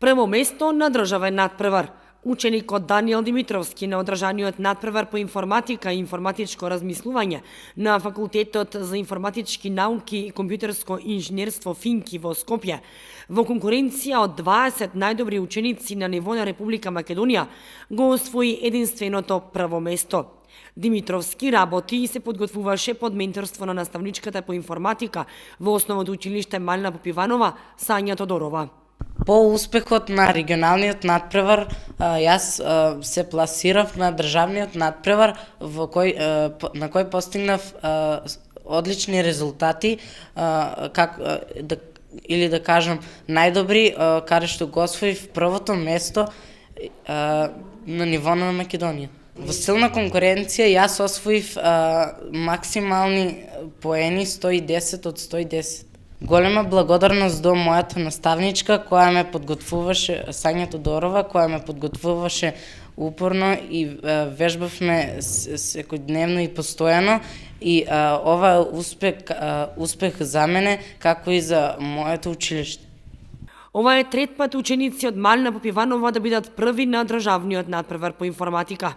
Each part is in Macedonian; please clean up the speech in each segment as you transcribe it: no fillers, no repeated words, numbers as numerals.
Прво место на државен надпревар. Ученикот Даниел Димитровски на одржаниот надпревар по информатика и информатичко размислување на Факултетот за информатички науки и компјутерско инженерство Финки во Скопје, во конкуренција од 20 најдобри ученици на ниво на Република Македонија, го освои единственото прво место. Димитровски работи и се подготвуваше под менторство на наставничката по информатика во основното училиште Малина Попиванова, Сања Тодорова. По успехот на регионалниот надпревар, јас се пласирав на државниот надпревар на кој постигнав одлични резултати, или да кажам најдобри, каде што го освоив првото место на ниво на Македонија. Во силна конкуренција јас освоив максимални поени 110 од 110. Голема благодарност до мојата наставничка која ме подготвуваше, Сања Тодорова, која ме подготвуваше упорно и вежбавме секојдневно и постојано, и ова е успех за мене, како и за моето училиште. Ова е трет пат ученици од Малина Попиванова да бидат први на државниот надпревар по информатика.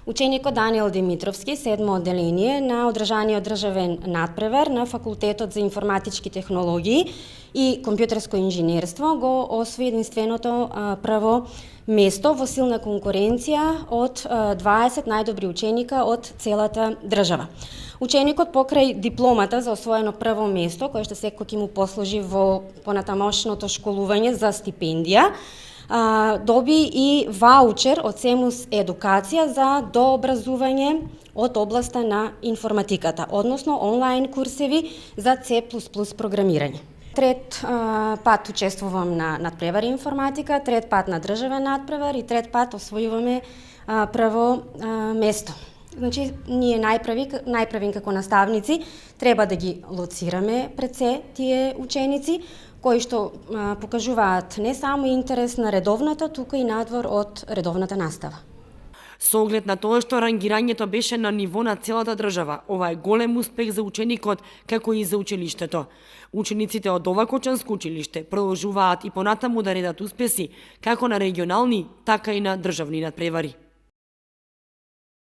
Ученикот Даниел Димитровски, 7 одделение на одржаниот државен надпревар на Факултетот за информатички технологии и компјутерско инженерство го освои единственото прво место во силна конкуренција од 20 најдобри ученика од целата држава. Ученикот покрај дипломата за освоено прво место, кој што секој ќе му послужи во понатамошното школување за стипендија, доби и ваучер од Семус Едукација за дообразување од областа на информатиката, односно онлайн курсеви за C++ програмирање. Трет пат учествувам на надпревар информатика, трет пат на државен надпревар и трет пат освојуваме прво место. Значи, ние најправи како наставници треба да ги лоцираме пред се тие ученици, кои што покажуваат не само интерес на редовната, туку и надвор од редовната настава. Со оглед на тоа што рангирањето беше на ниво на целата држава, ова е голем успех за ученикот, како и за училиштето. Учениците од ова кочанско училиште продолжуваат и понатаму да редат успеси, како на регионални, така и на државни надпревари.